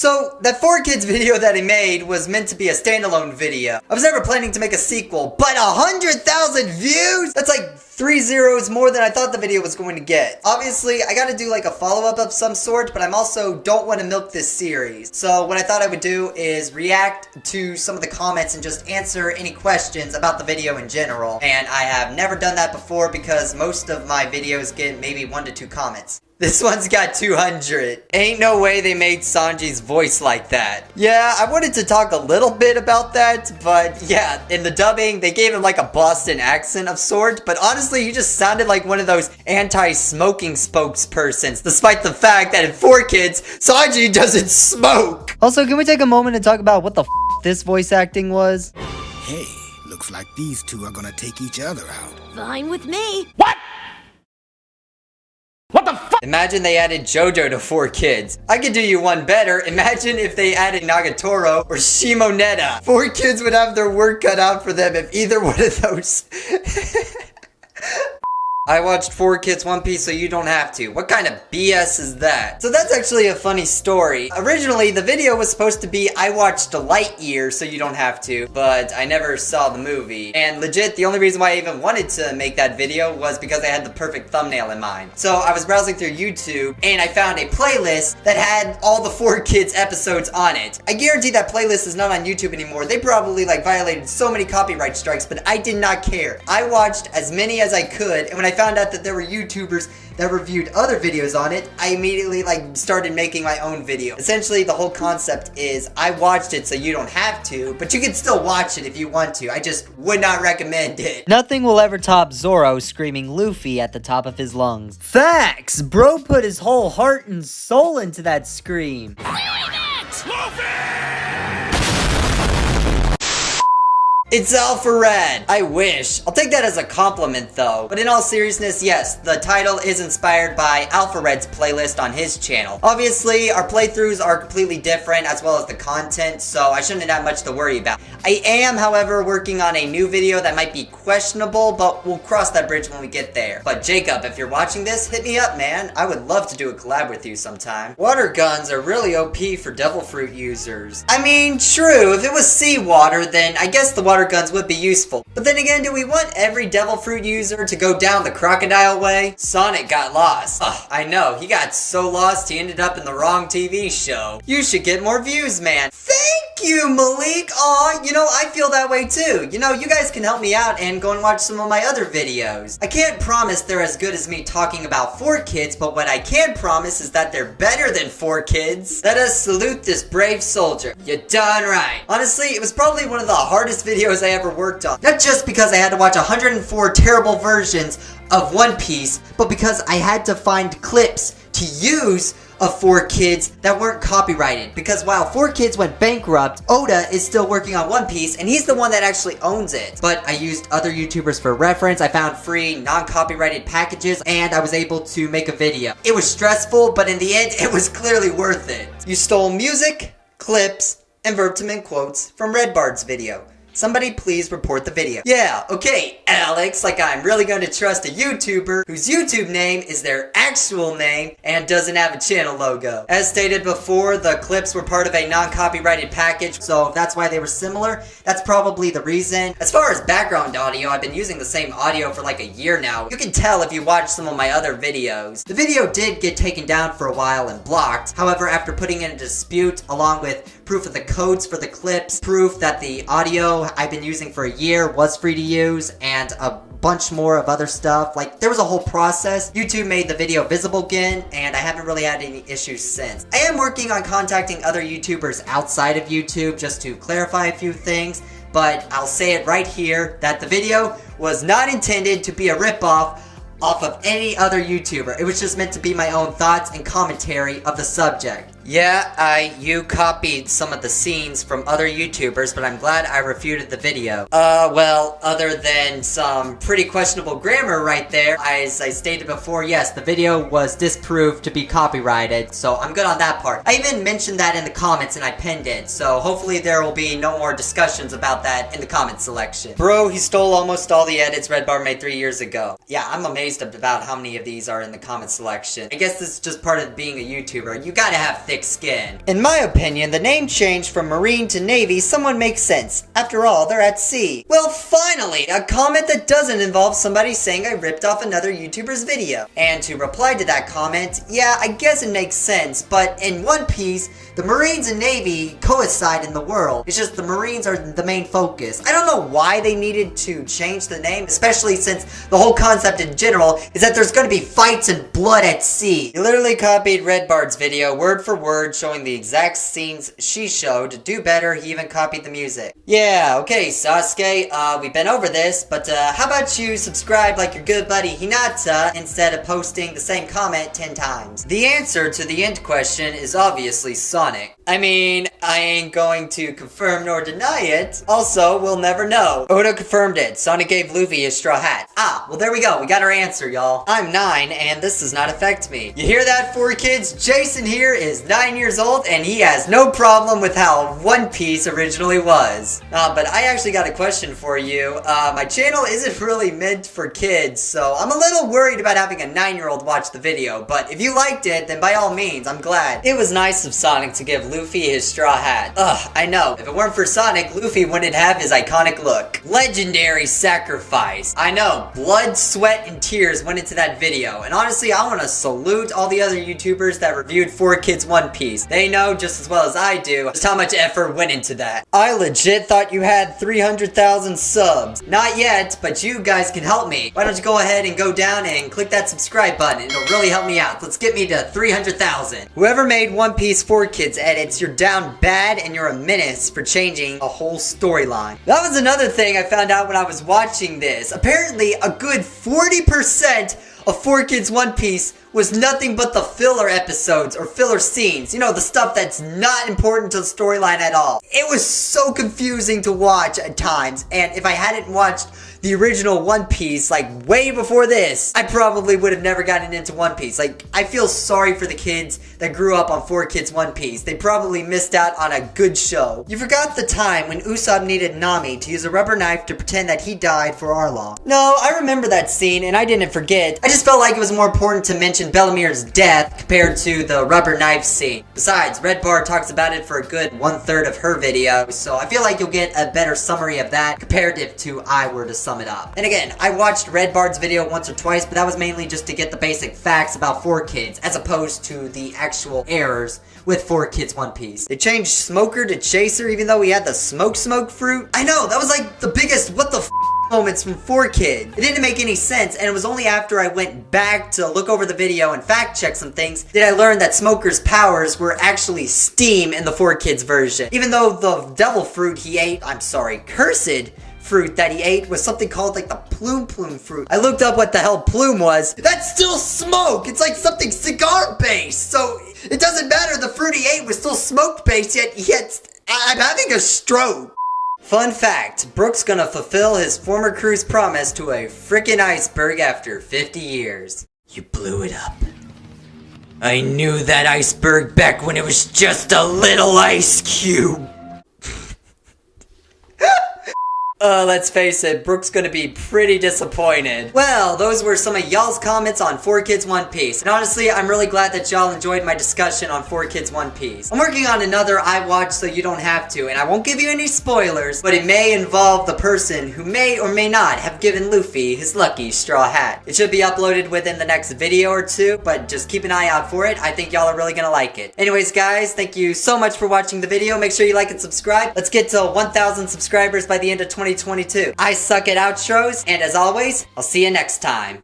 So, that 4Kids video that he made was meant to be a standalone video. I was never planning to make a sequel, but 100,000 views? That's like 3 zeros more than I thought the video was going to get. Obviously, I gotta do like a follow-up of some sort, but I'm also don't want to milk this series. So what I thought I would do is react to some of the comments and just answer any questions about the video in general. And I have never done that before because most of my videos get maybe 1 to 2 comments. This one's got 200. Ain't no way they made Sanji's voice like that. Yeah, I wanted to talk a little bit about that, but yeah, in the dubbing, they gave him like a Boston accent of sort, but honestly, he just sounded like one of those anti-smoking spokespersons, despite the fact that in 4Kids, Sanji doesn't smoke. Also, can we take a moment to talk about what the f this voice acting was? Hey, looks like these two are gonna take each other out. Fine with me. What? What the fuck? Imagine they added JoJo to 4Kids. I could do you one better. Imagine if they added Nagatoro or Shimoneta. 4Kids would have their work cut out for them if either one of those... I watched 4Kids One Piece so you don't have to. What kind of BS is that? So that's actually a funny story. Originally, the video was supposed to be I watched Lightyear so you don't have to, but I never saw the movie. And legit, the only reason why I even wanted to make that video was because I had the perfect thumbnail in mind. So I was browsing through YouTube and I found a playlist that had all the 4Kids episodes on it. I guarantee that playlist is not on YouTube anymore. They probably like violated so many copyright strikes, but I did not care. I watched as many as I could, and when I found out that there were YouTubers that reviewed other videos on it, I immediately like started making my own video. Essentially, the whole concept is I watched it so you don't have to, but you can still watch it if you want to. I just would not recommend it. Nothing will ever top Zoro screaming Luffy at the top of his lungs. Facts! Bro put his whole heart and soul into that scream. It's Alpha Red! I wish. I'll take that as a compliment though. But in all seriousness, yes, the title is inspired by Alpha Red's playlist on his channel. Obviously, our playthroughs are completely different as well as the content, so I shouldn't have much to worry about. I am, however, working on a new video that might be questionable, but we'll cross that bridge when we get there. But Jacob, if you're watching this, hit me up, man. I would love to do a collab with you sometime. Water guns are really OP for devil fruit users. I mean, true, if it was seawater, then I guess the water guns would be useful. But then again, do we want every devil fruit user to go down the crocodile way? Sonic got lost. Ugh, I know, he got so lost he ended up in the wrong TV show. You should get more views, man. Thank you, Malik. Aw, you know, I feel that way too. You know, you guys can help me out and go and watch some of my other videos. I can't promise they're as good as me talking about 4Kids, but what I can promise is that they're better than 4Kids. Let us salute this brave soldier. You're done right. Honestly, it was probably one of the hardest videos I ever worked on. Not just because I had to watch 104 terrible versions of One Piece, but because I had to find clips to use of 4Kids that weren't copyrighted. Because while 4Kids went bankrupt, Oda is still working on One Piece, and he's the one that actually owns it. But I used other YouTubers for reference, I found free, non-copyrighted packages, and I was able to make a video. It was stressful, but in the end, it was clearly worth it. You stole music, clips, and verbatim quotes from Red Bard's video. Somebody please report the video. Yeah, okay, Alex, like I'm really going to trust a YouTuber whose YouTube name is their actual name and doesn't have a channel logo. As stated before, the clips were part of a non-copyrighted package, so that's why they were similar. That's probably the reason. As far as background audio, I've been using the same audio for like a year now. You can tell if you watch some of my other videos. The video did get taken down for a while and blocked. However, after putting in a dispute along with proof of the codes for the clips, proof that the audio I've been using for a year was free to use, and a bunch more of other stuff. Like, there was a whole process. YouTube made the video visible again, and I haven't really had any issues since. I am working on contacting other YouTubers outside of YouTube just to clarify a few things, but I'll say it right here that the video was not intended to be a ripoff off of any other YouTuber. It was just meant to be my own thoughts and commentary of the subject. Yeah, you copied some of the scenes from other YouTubers, but I'm glad I refuted the video. Well, other than some pretty questionable grammar right there, as I stated before, yes, the video was disproved to be copyrighted, so I'm good on that part. I even mentioned that in the comments and I pinned it, so hopefully there will be no more discussions about that in the comment section. Bro, he stole almost all the edits Red Bar made 3 years ago. Yeah, I'm amazed amazed about how many of these are in the comment selection. I guess this is just part of being a YouTuber. You gotta have thick skin. In my opinion, the name change from Marine to Navy somewhat makes sense. After all, they're at sea. Well, finally, a comment that doesn't involve somebody saying I ripped off another YouTuber's video. And to reply to that comment, yeah, I guess it makes sense, but in One Piece, the Marines and Navy coincide in the world. It's just the Marines are the main focus. I don't know why they needed to change the name, especially since the whole concept in general is that there's gonna be fights and blood at sea. He literally copied Red Bard's video word for word, showing the exact scenes she showed. To do better, he even copied the music. Yeah, okay, Sasuke, we've been over this, but how about you subscribe like your good buddy Hinata instead of posting the same comment 10 times? The answer to the end question is obviously Sonic. I mean, I ain't going to confirm nor deny it. Also, we'll never know. Oda confirmed it. Sonic gave Luffy his straw hat. Ah, well there we go. We got our answer, y'all. I'm 9, and this does not affect me. You hear that, 4Kids? Jason here is 9 years old, and he has no problem with how One Piece originally was. But I actually got a question for you. My channel isn't really meant for kids, so I'm a little worried about having a 9-year-old watch the video. But if you liked it, then by all means, I'm glad. It was nice of Sonic to give Luffy his straw hat. Ugh, I know. If it weren't for Sonic, Luffy wouldn't have his iconic look. Legendary sacrifice. I know, blood, sweat, and tears went into that video. And honestly, I want to salute all the other YouTubers that reviewed 4Kids One Piece. They know just as well as I do just how much effort went into that. I legit thought you had 300,000 subs. Not yet, but you guys can help me. Why don't you go ahead and go down and click that subscribe button. It'll really help me out. Let's get me to 300,000. Whoever made One Piece 4Kids edits, you're down bad and you're a menace for changing a whole storyline. That was another thing I found out when I was watching this. Apparently, a good 40% of 4Kids One Piece was nothing but the filler episodes or filler scenes. You know, the stuff that's not important to the storyline at all. It was so confusing to watch at times, and if I hadn't watched the original One Piece, like, way before this, I probably would have never gotten into One Piece. Like, I feel sorry for the kids that grew up on 4Kids One Piece. They probably missed out on a good show. You forgot the time when Usopp needed Nami to use a rubber knife to pretend that he died for Arlong. No, I remember that scene, and I didn't forget. I just felt like it was more important to mention Bellemir's death compared to the rubber knife scene. Besides, Red Bar talks about it for a good 1/3 of her video, so I feel like you'll get a better summary of that comparative to I were to sum it up. And again, I watched Red Bard's video once or twice, but that was mainly just to get the basic facts about 4Kids, as opposed to the actual errors with 4Kids One Piece. They changed Smoker to Chaser even though he had the smoke fruit. I know, that was like the biggest what the f moments from 4Kids. It didn't make any sense, and it was only after I went back to look over the video and fact check some things did I learn that Smoker's powers were actually steam in the 4Kids version. Even though the devil fruit he ate, cursed fruit that he ate was something called like the plume fruit. I looked up what the hell plume was. That's still smoke! It's like something cigar based, so it doesn't matter, the fruit he ate was still smoke based, yet I'm having a stroke. Fun fact, Brook's gonna fulfill his former crew's promise to a frickin' iceberg after 50 years. You blew it up. I knew that iceberg back when it was just a little ice cube. Let's face it, Brooke's gonna be pretty disappointed. Well, those were some of y'all's comments on 4Kids One Piece. And honestly, I'm really glad that y'all enjoyed my discussion on 4Kids One Piece. I'm working on another I Watch So You Don't Have To, and I won't give you any spoilers, but it may involve the person who may or may not have given Luffy his lucky straw hat. It should be uploaded within the next video or two, but just keep an eye out for it. I think y'all are really gonna like it. Anyways, guys, thank you so much for watching the video. Make sure you like and subscribe. Let's get to 1,000 subscribers by the end of 2022. I suck at outros, and as always, I'll see you next time.